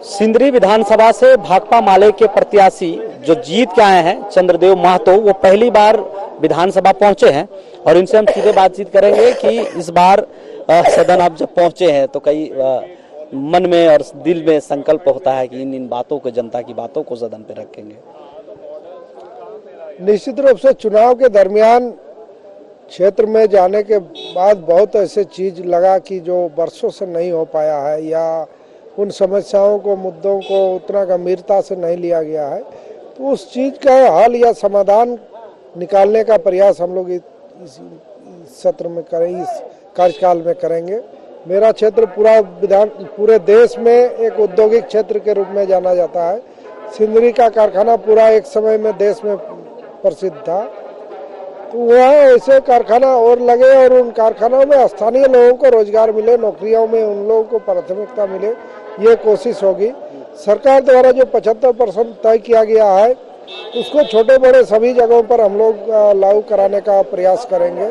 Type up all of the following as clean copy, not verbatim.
सिंदरी विधानसभा से भाकपा माले के प्रत्याशी जो जीत के आए हैं चंद्रदेव महतो, वो पहली बार विधानसभा पहुंचे हैं और इनसे हम सीधे बातचीत करेंगे कि इस बार सदन आप जब पहुंचे हैं तो कई मन में और दिल में संकल्प होता है कि इन बातों को, जनता की बातों को सदन पे रखेंगे। निश्चित रूप से चुनाव के दरमियान क्षेत्र में जाने के बाद बहुत ऐसे चीज लगा कि जो वर्षों से नहीं हो पाया है या उन समस्याओं को, मुद्दों को उतना गंभीरता से नहीं लिया गया है, तो उस चीज का हल या समाधान निकालने का प्रयास हम लोग इस सत्र में करें, इस कार्यकाल में करेंगे। मेरा क्षेत्र पूरे देश में एक औद्योगिक क्षेत्र के रूप में जाना जाता है। सिंदरी का कारखाना पूरा एक समय में देश में प्रसिद्ध था, तो वहाँ ऐसे कारखाना और लगे और उन कारखानों में स्थानीय लोगों को रोजगार मिले, नौकरियों में उन लोगों को प्राथमिकता मिले, ये कोशिश होगी। सरकार द्वारा जो 75% तय किया गया है उसको छोटे बड़े सभी जगहों पर हम लोग लागू कराने का प्रयास करेंगे।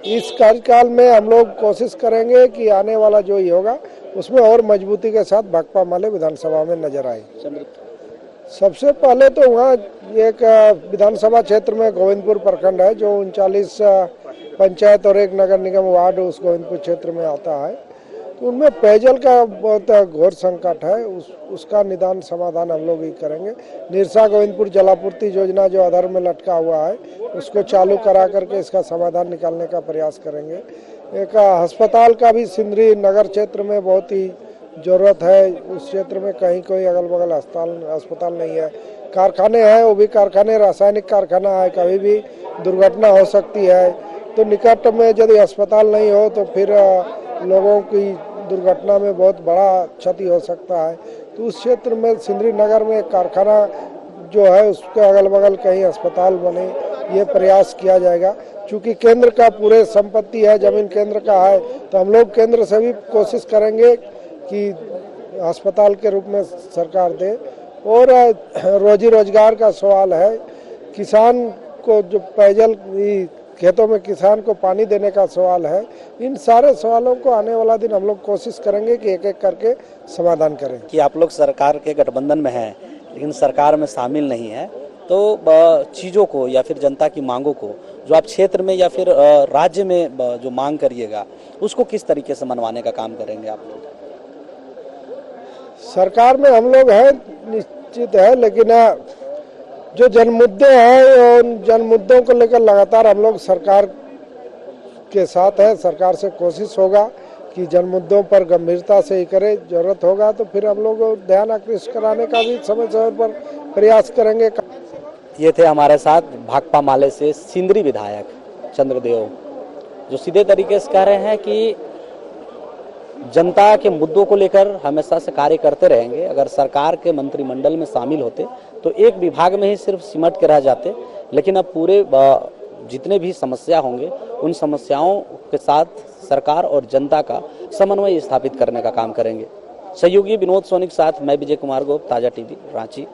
इस कार्यकाल में हम लोग कोशिश करेंगे कि आने वाला जो ही होगा उसमें और मजबूती के साथ भाकपा माले विधानसभा में नजर आए। सबसे पहले तो वहाँ एक विधानसभा क्षेत्र में गोविंदपुर प्रखंड है जो 39 पंचायत और एक नगर निगम वार्ड उस गोविंदपुर क्षेत्र में आता है, तो उनमें पेयजल का बहुत घोर संकट है। उसका निदान समाधान हम लोग ही करेंगे। निरसा गोविंदपुर जलापूर्ति योजना जो आधार में लटका हुआ है उसको चालू करा करके इसका समाधान निकालने का प्रयास करेंगे। एक अस्पताल का भी सिंदरी नगर क्षेत्र में बहुत ही जरूरत है। उस क्षेत्र में कहीं कोई अगल बगल अस्पताल नहीं है। कारखाने हैं, वो भी कारखाने रासायनिक कारखाना है, कभी भी दुर्घटना हो सकती है, तो निकट में यदि अस्पताल नहीं हो तो फिर लोगों की दुर्घटना में बहुत बड़ा क्षति हो सकता है। तो उस क्षेत्र में सिंदरी नगर में एक कारखाना जो है उसके अगल बगल कहीं अस्पताल बने, ये प्रयास किया जाएगा। चूँकि केंद्र का पूरे संपत्ति है, जमीन केंद्र का है, तो हम लोग केंद्र से भी कोशिश करेंगे कि अस्पताल के रूप में सरकार दे। और रोजी रोजगार का सवाल है, किसान को जो पेयजल, खेतों में किसान को पानी देने का सवाल है, इन सारे सवालों को आने वाला दिन हम लोग कोशिश करेंगे कि एक एक करके समाधान करें। कि आप लोग सरकार के गठबंधन में हैं लेकिन सरकार में शामिल नहीं है, तो चीज़ों को या फिर जनता की मांगों को जो आप क्षेत्र में या फिर राज्य में जो मांग करिएगा उसको किस तरीके से मनवाने का काम करेंगे आप लोग? सरकार में हम लोग हैं निश्चित है, लेकिन जो जन मुद्दे हैं उन जन मुद्दों को लेकर लगातार हम लोग सरकार के साथ हैं। सरकार से कोशिश होगा कि जन मुद्दों पर गंभीरता से ही करे, जरूरत होगा तो फिर हम लोग ध्यान आकृष्ट कराने का भी समय समय पर प्रयास करेंगे। ये थे हमारे साथ भाकपा माले से सिंदरी विधायक चंद्रदेव, जो सीधे तरीके से कह रहे हैं कि जनता के मुद्दों को लेकर हमेशा से कार्य करते रहेंगे। अगर सरकार के मंत्रिमंडल में शामिल होते तो एक विभाग में ही सिर्फ सिमट के रह जाते, लेकिन अब पूरे जितने भी समस्या होंगे उन समस्याओं के साथ सरकार और जनता का समन्वय स्थापित करने का काम करेंगे। सहयोगी विनोद सोनी के साथ मैं विजय कुमार गोप, ताजा टीवी, रांची।